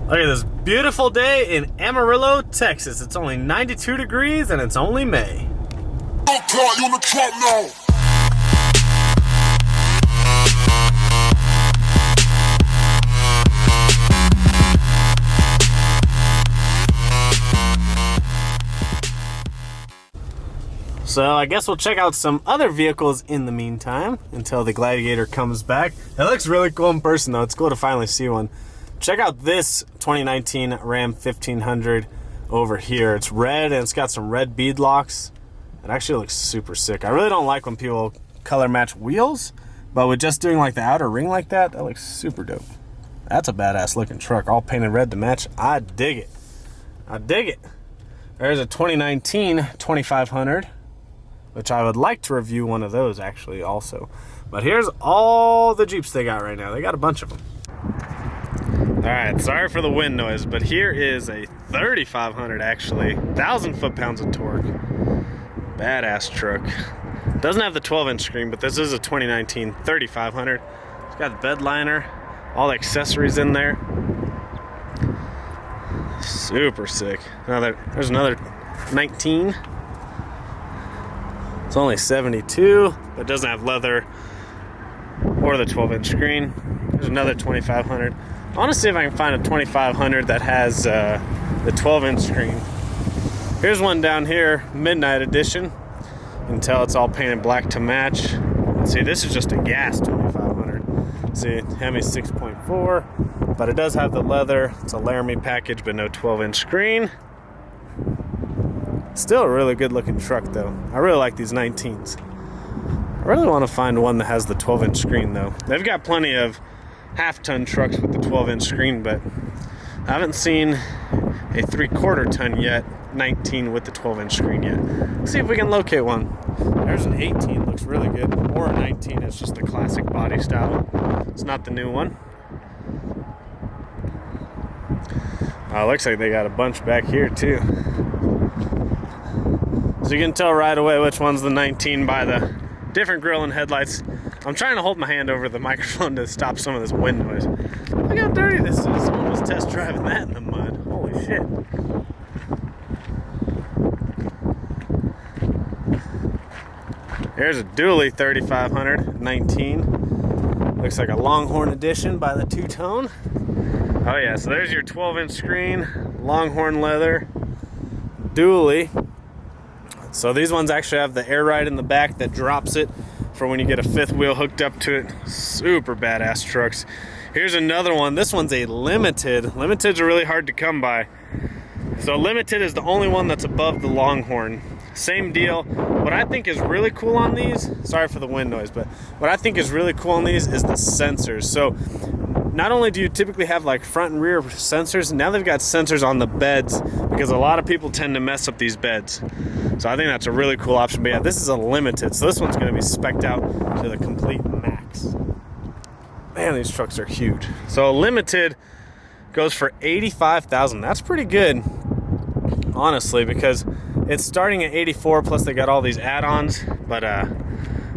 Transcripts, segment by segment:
Look at this beautiful day in Amarillo, Texas. It's only 92 degrees and it's only May. So I guess we'll check out some other vehicles in the meantime until the Gladiator comes back. It looks really cool in person though. It's cool to finally see one. Check out this 2019 Ram 1500 over here. It's red and it's got some red bead locks. It actually looks super sick. I really don't like when people color match wheels, but with just doing like the outer ring like that, that looks super dope. That's a badass looking truck, all painted red to match. I dig it. I dig it. There's a 2019 2500. Which I would like to review one of those actually also. But here's all the Jeeps they got right now. They got a bunch of them. All right, sorry for the wind noise, but here is a 3500 actually. 1,000 foot-pounds of torque. Badass truck. Doesn't have the 12-inch screen, but this is a 2019 3500. It's got the bed liner, all the accessories in there. Super sick. There's another 19. It's only 72, but doesn't have leather or the 12-inch screen. There's another 2500. I want to see if I can find a 2500 that has the 12-inch screen. Here's one down here, Midnight Edition. You can tell it's all painted black to match. See, this is just a gas 2500. See, Hemi 6.4, but it does have the leather. It's a Laramie package, but no 12-inch screen. Still a really good looking truck though. I really like these 19s. I really want to find one that has the 12-inch screen though. They've got plenty of half-ton trucks with the 12-inch screen, but I haven't seen a 3/4 ton yet, 19 with the 12-inch screen yet. Let's see if we can locate one. There's an 18, looks really good. Or a 19, it's just the classic body style. It's not the new one. Looks like they got a bunch back here too. So you can tell right away which one's the 19 by the different grill and headlights. I'm trying to hold my hand over the microphone to stop some of this wind noise. Look how dirty this is. Someone was test driving that in the mud. Holy shit. Here's a dually 3500 19. Looks like a Longhorn edition by the two-tone. Oh yeah, so there's your 12-inch screen, Longhorn leather, dually. So these ones actually have the air ride in the back that drops it for when you get a fifth wheel hooked up to it. Super badass trucks. Here's another one. This one's a limited. Limiteds are really hard to come by. So limited is the only one that's above the Longhorn. Same deal. What I think is really cool on these, sorry for the wind noise, but what I think is really cool on these is the sensors. So not only do you typically have like front and rear sensors, now they've got sensors on the beds because a lot of people tend to mess up these beds. So I think that's a really cool option. But yeah, this is a limited, so this one's going to be spec'd out to the complete max. Man, these trucks are huge. So a limited goes for $85,000. That's pretty good, honestly, because it's starting at 84 plus they got all these add-ons. But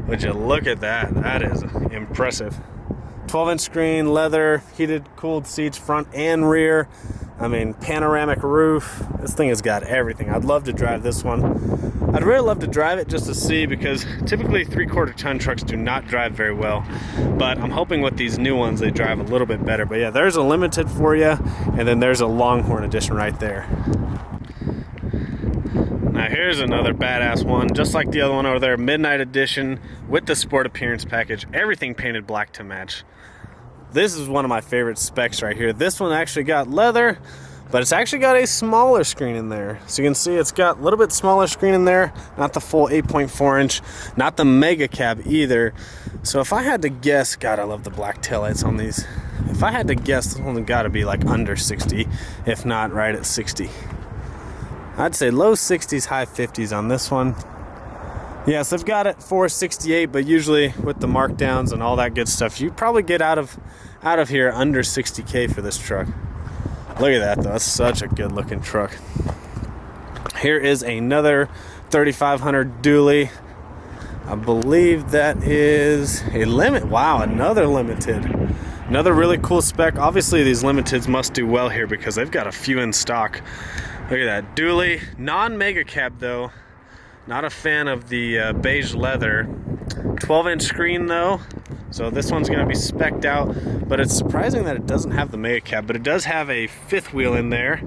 would you look at that? That is impressive. 12-inch screen, leather, heated, cooled seats, front and rear. I mean, panoramic roof. This thing has got everything. I'd love to drive this one. I'd really love to drive it just to see, because typically 3/4 ton trucks do not drive very well. But I'm hoping with these new ones, they drive a little bit better. But yeah, there's a limited for you, and then there's a Longhorn edition right there. Now here's another badass one, just like the other one over there, Midnight Edition with the Sport Appearance package. Everything painted black to match. This is one of my favorite specs right here. This one actually got leather, but it's actually got a smaller screen in there. So you can see it's got a little bit smaller screen in there, not the full 8.4 inch, not the mega cab either. So if I had to guess, God, I love the black taillights on these. If I had to guess, this one got to be like under 60, if not right at 60. I'd say low 60s, high 50s on this one. Yeah, so they've got it for 68, but usually with the markdowns and all that good stuff, you probably get out of here under 60K for this truck. Look at that though, that's such a good looking truck. Here is another 3500 dually. I believe that is a limit. Wow, another limited. Another really cool spec. Obviously these limiteds must do well here because they've got a few in stock. Look at that dually, non-mega cab though. Not a fan of the beige leather. 12-inch screen though, so this one's going to be spec'd out, but it's surprising that it doesn't have the mega cab, but it does have a fifth wheel in there.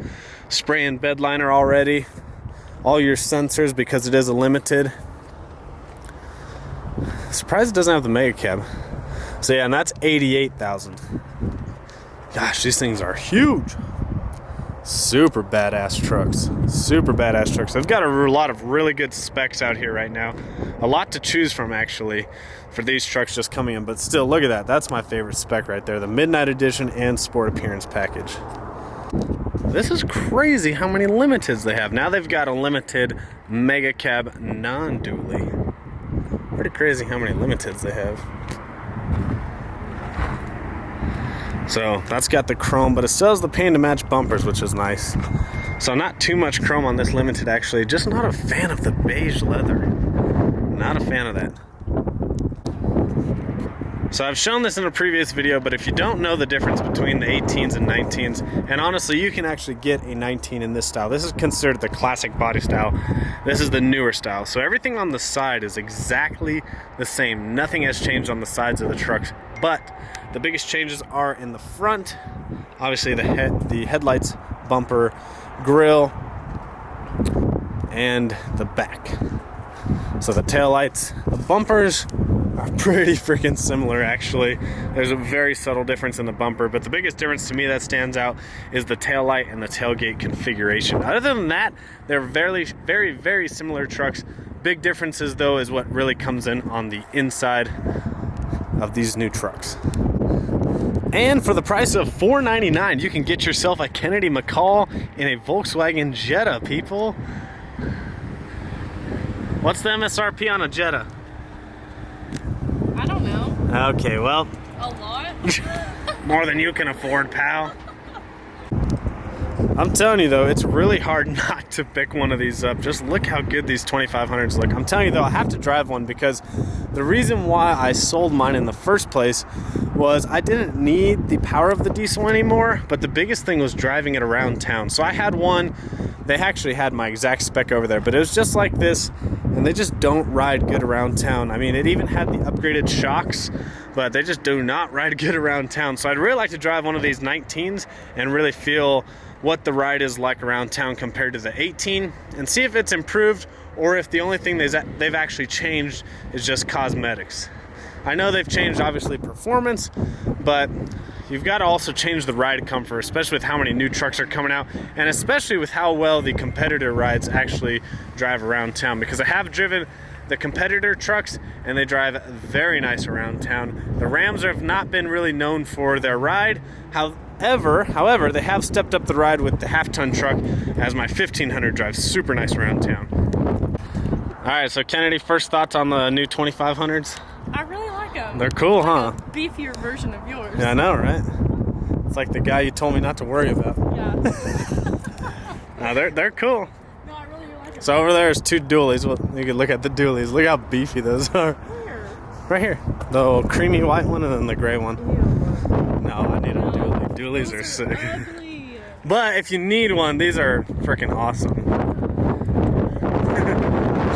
Spray and bed liner already. All your sensors because it is a limited. Surprised it doesn't have the mega cab. So yeah, and that's $88,000. Gosh, these things are huge. Super badass trucks. Super badass trucks. I've got a lot of really good specs out here right now. A lot to choose from actually for these trucks just coming in, but still, look at that. That's my favorite spec right there. The Midnight Edition and Sport Appearance package. This is crazy how many limiteds they have. Now they've got a limited mega cab non-dually. Pretty crazy how many limiteds they have. So that's got the chrome, but it still has the paint to match bumpers, which is nice. So not too much chrome on this limited actually. Just not a fan of the beige leather. Not a fan of that. So I've shown this in a previous video, but if you don't know the difference between the 18s and 19s, and honestly you can actually get a 19 in this style. This is considered the classic body style. This is the newer style. So everything on the side is exactly the same. Nothing has changed on the sides of the trucks, but the biggest changes are in the front. Obviously the headlights, bumper, grille, and the back. So the taillights, the bumpers are pretty freaking similar actually. There's a very subtle difference in the bumper, but the biggest difference to me that stands out is the taillight and the tailgate configuration. Other than that, they're very, very, very similar trucks. Big differences though is what really comes in on the inside of these new trucks. And for the price of $499, you can get yourself a Kennedy McCall in a Volkswagen Jetta, people. What's the MSRP on a Jetta? I don't know. Okay, well. A lot? More than you can afford, pal. I'm telling you though, it's really hard not to pick one of these up. Just look how good these 2500s look. I'm telling you though, I have to drive one because the reason why I sold mine in the first place was I didn't need the power of the diesel anymore, but the biggest thing was driving it around town. So I had one, they actually had my exact spec over there, but it was just like this, and they just don't ride good around town. I mean, it even had the upgraded shocks, but they just do not ride good around town. So I'd really like to drive one of these 19s and really feel what the ride is like around town compared to the 18 and see if it's improved or if the only thing they've actually changed is just cosmetics. I know they've changed obviously performance, but you've got to also change the ride comfort, especially with how many new trucks are coming out and especially with how well the competitor rides actually drive around town, because I have driven the competitor trucks and they drive very nice around town. The Rams have not been really known for their ride. However, they have stepped up the ride with the half-ton truck as my 1500 drives super nice around town. All right, so Kennedy, first thoughts on the new 2500s? I really like them. They're cool, huh? A beefier version of yours. Yeah, I know, right? It's like the guy you told me not to worry about. Yeah. No, they're cool. No, I really like it. So over there is two dualies. Well, you can look at the dualies. Look how beefy those are. Where? Right here. The creamy white one and then the gray one. Ew. No, I need a dually. Dualies are sick. Ugly. But if you need one, these are freaking awesome.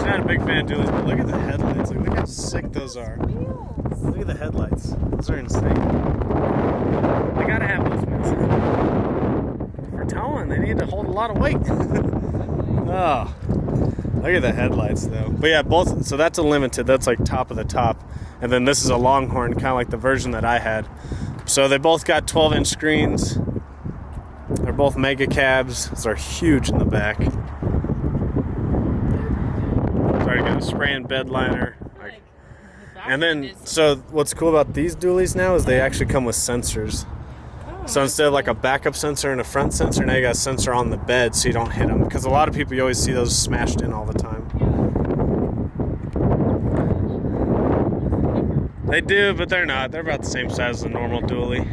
I'm not a big fan of dualies, but look at the headlights. Like, look how sick those are. Wheels. Look at the headlights. Those are insane. They gotta have those wheels. For towing, they need to hold a lot of weight. Oh, look at the headlights though. But yeah, both. So that's a limited. That's like top of the top, and then this is a Longhorn, kind of like the version that I had. So they both got 12-inch screens. They're both mega cabs. They're huge in the back. Sorry, got a spray and bed liner. And then, so what's cool about these dualies now is they actually come with sensors. So instead of like a backup sensor and a front sensor, now you got a sensor on the bed so you don't hit them. Because a lot of people, you always see those smashed in all the time. They do, but they're not. They're about the same size as a normal dually.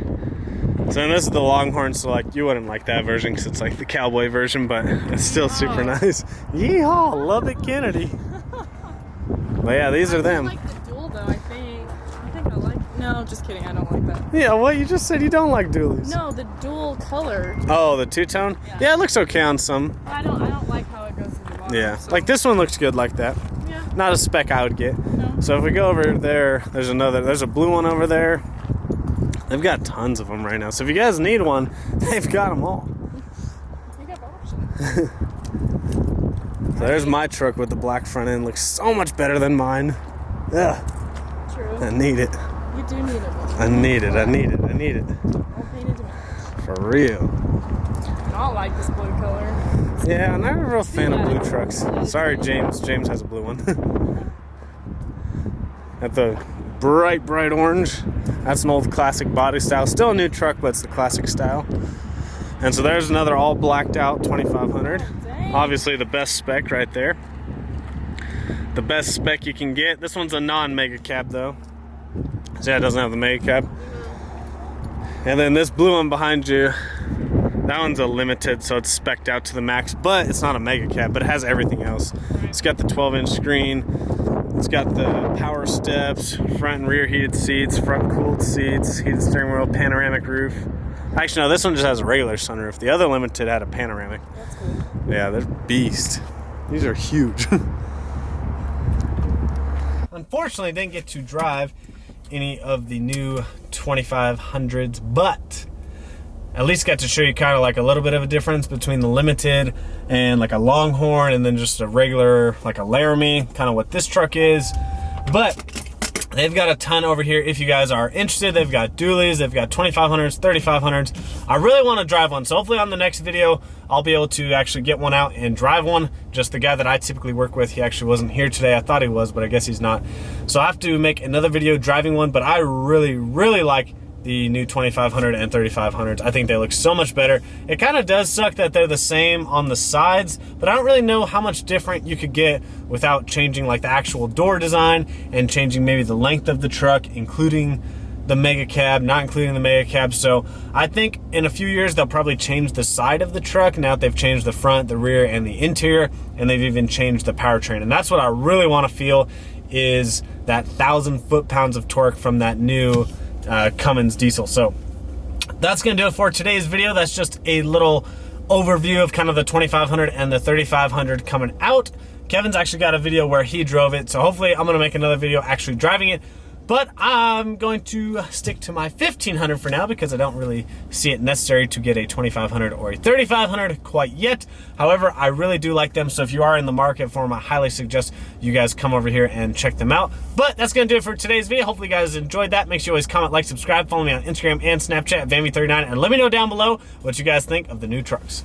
So then this is the Longhorn, so like you wouldn't like that version because it's like the cowboy version, but it's still super nice. Yeehaw! Love it, Kennedy. But yeah, these are them. I like the dual though, I think I like No, just kidding. I don't like that. Yeah, well, you just said you don't like dualies. No, the dual color. Oh, the two-tone? Yeah, it looks okay on some. I don't like how it goes to the bottom. Yeah, so. like this one looks good like that. Yeah. Not a spec I would get. No. So if we go over there, there's a blue one over there. They've got tons of them right now. So if you guys need one, they've got them all. You got options. So there's my truck with the black front end. Looks so much better than mine. Yeah, True. I need it. You do need it. I need it. I need it. I need it. All painted to me. For real. I don't like this blue color. Yeah, I'm not a real fan of blue trucks. Sorry, James. James has a blue one. At the bright orange. That's an old classic body style. Still a new truck, but it's the classic style. And so there's another all blacked out 2500. Dang. Obviously the best spec right there. The best spec you can get. This one's a non-mega cab though. So yeah, it doesn't have the mega cab. And then this blue one behind you, that one's a limited, so it's spec'd out to the max, but it's not a mega cab, but it has everything else. It's got the 12-inch screen. It's got the power steps, front and rear heated seats, front cooled seats, heated steering wheel, panoramic roof. Actually, no, this one just has a regular sunroof. The other limited had a panoramic. That's cool. Yeah, they're beast. These are huge. Unfortunately, didn't get to drive any of the new 2500s, but at least got to show you kind of like a little bit of a difference between the limited and like a Longhorn and then just a regular, like a Laramie, kind of what this truck is. But they've got a ton over here if you guys are interested. They've got dualies, they've got 2500s, 3500s. I really want to drive one, so hopefully on the next video I'll be able to actually get one out and drive one. Just the guy that I typically work with, he actually wasn't here today. I thought he was, but I guess he's not. So I have to make another video driving one, but I really like the new 2500 and 3500s. I think they look so much better. It kind of does suck that they're the same on the sides, but I don't really know how much different you could get without changing like the actual door design and changing maybe the length of the truck, including the mega cab, not including the mega cab. So I think in a few years they'll probably change the side of the truck. Now that they've changed the front, the rear, and the interior, and they've even changed the powertrain. And that's what I really want to feel, is that 1,000 foot-pounds of torque from that new Cummins diesel. So that's gonna do it for today's video. That's just a little overview of kind of the 2500 and the 3500 coming out. Kevin's actually got a video where he drove it, so hopefully I'm gonna make another video actually driving it. But I'm going to stick to my 1500 for now because I don't really see it necessary to get a 2500 or a 3500 quite yet. However, I really do like them, so if you are in the market for them, I highly suggest you guys come over here and check them out. But that's going to do it for today's video. Hopefully you guys enjoyed that. Make sure you always comment, like, subscribe, follow me on Instagram and Snapchat at VanV39, and let me know down below what you guys think of the new trucks.